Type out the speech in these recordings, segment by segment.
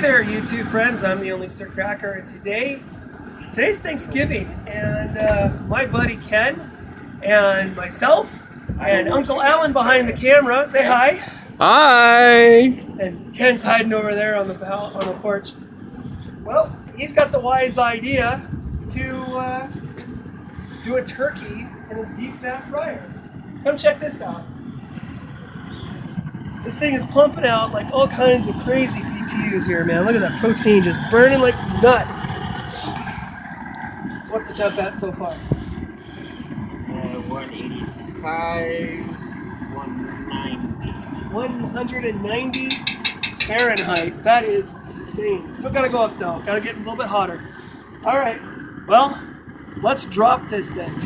there, YouTube friends. I'm the Only Sir Cracker, and today's Thanksgiving, and my buddy Ken and myself and Uncle Alan behind the camera. Say hi. Hi. And Ken's hiding over there on the porch. Well, he's got the wise idea to do a turkey in a deep fat fryer. Come check this out. This thing is pumping out like all kinds of crazy BTUs here, man. Look at that protein just burning like nuts. So what's the temp at so far? 185, 190. 190 Fahrenheit. That is insane. Still gotta go up though. Gotta get a little bit hotter. All right. Well, let's drop this thing.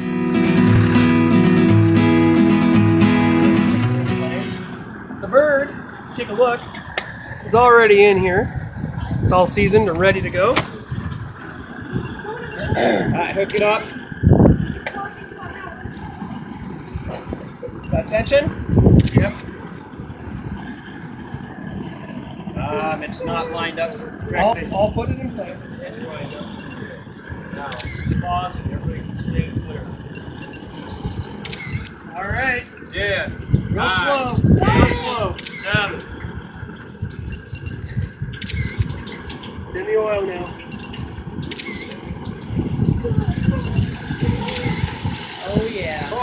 The bird, take a look, is already in here. It's all seasoned and ready to go. Alright, hook it up. Got tension? Yep. It's not lined up correctly. I'll put it in place. It's lined up. Now, pause and everybody can stay clear. All right. Yeah. Real slow. Real slow. 7. It's in the oil now. Oh yeah. Oh.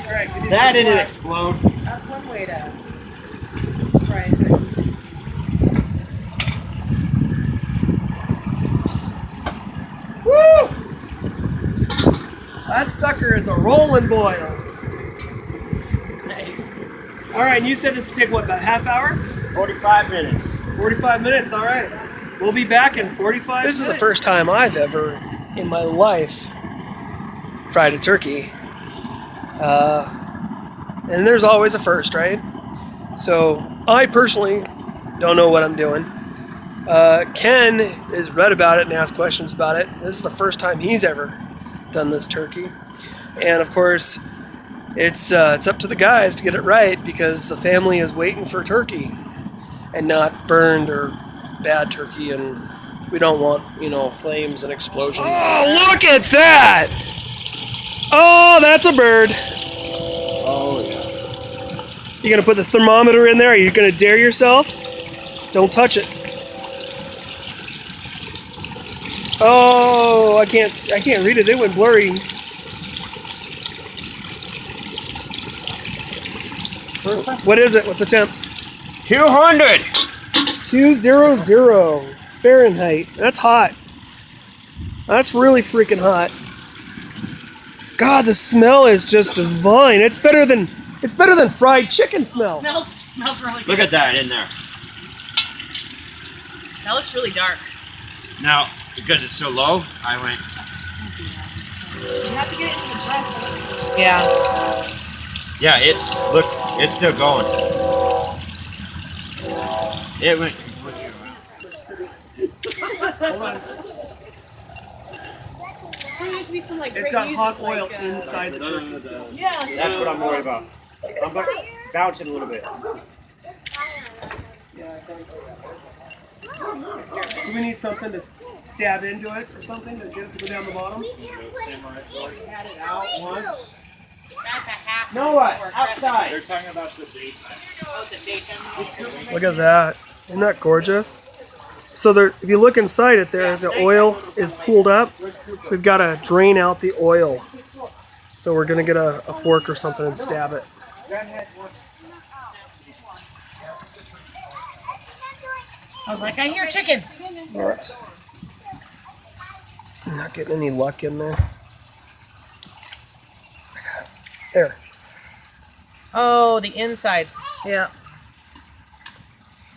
All right. Give me That some didn't slack. explode. That's one way to fry things. Woo! That sucker is a rolling boil. Nice. All right, and you said this would take what, about a half hour? 45 minutes. 45 minutes, all right. We'll be back in 45 minutes. This is the first time I've ever, in my life, fried a turkey. And there's always a first, right? So I personally don't know what I'm doing. Ken has read about it and asked questions about it. This is the first time he's ever done this turkey. And of course, it's up to the guys to get it right because the family is waiting for turkey and not burned or bad turkey, and we don't want, flames and explosions. Oh, look at that! Oh, that's a bird. Oh, yeah. You gonna put the thermometer in there? Are you gonna dare yourself? Don't touch it. Oh, I can't read it. It went blurry. What is it? What's the temp? 200! 200 Fahrenheit. That's hot. That's really freaking hot. God, the smell is just divine. It's better than fried chicken smell. Smells really good. Look at that in there. That looks really dark. Now, because it's so low, I went. You have to get it into the breast. Yeah. Yeah, it's still going. It went. Hold on. There used to be some It's great got music, hot oil like, inside the turkey still. Yeah. That's what I'm worried about. I'm bouncing a little bit. Do we need something to stab into it or something to get it to go down the bottom? Had it out once. That's a half. No what? Outside. They're talking about the daytime. Oh, it's a daytime. Look at that. Isn't that gorgeous? So there, if you look inside it there, the oil is pooled up. We've got to drain out the oil. So we're going to get a fork or something and stab it. I was like, I hear chickens. What? I'm not getting any luck in there. There. Oh, the inside. Yeah.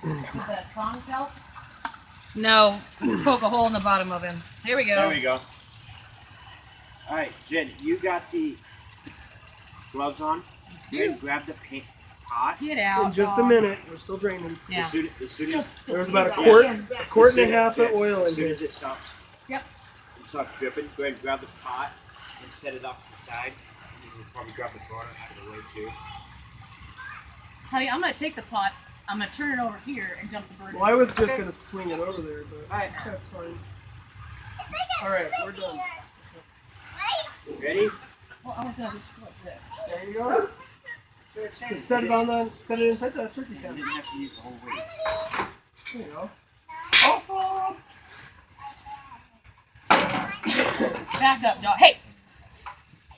Is that tongs help? No. Poke a hole in the bottom of him. Here we go. There we go. All right, Jen, you got the gloves on. You can grab the pot. Get out. In just a minute. We're still draining. Yeah. As soon as There's about a quart and a half of oil as in soon here. as it stops. Yep. It stops dripping. Go ahead and grab the pot and set it off to the side. And you can probably grab the garlic out of the way too. Honey, I'm going to take the pot. I'm gonna turn it over here and dump the bird. Well, I was just gonna swing it over there, but Alright. that's fine. Alright, we're done. Ready? Well, I was gonna just split this. There you go. Just set it inside the turkey You can. didn't have to use the whole weight. There you go. Awesome! Back up, dog. Hey!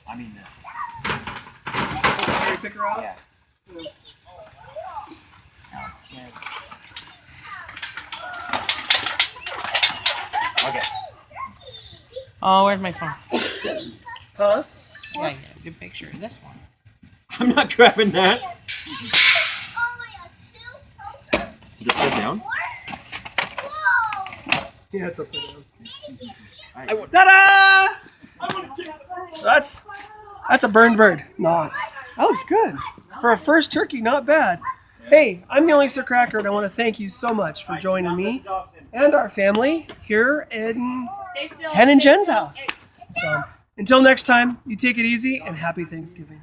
I mean this. Can you pick her out? Yeah. Now it's good. Okay. Oh, where's my phone? Huh? Yeah, yeah, good picture. This one. I'm not grabbing that. Sit down. Yeah, it's upside down. Alright. Ta-da! That's a burned bird. No, that looks good. For a first turkey, not bad. Hey, I'm Neil Easter Cracker, and I want to thank you so much for joining me and our family here in Stay still. Ken and Jen's house. So, until next time, you take it easy and happy Thanksgiving.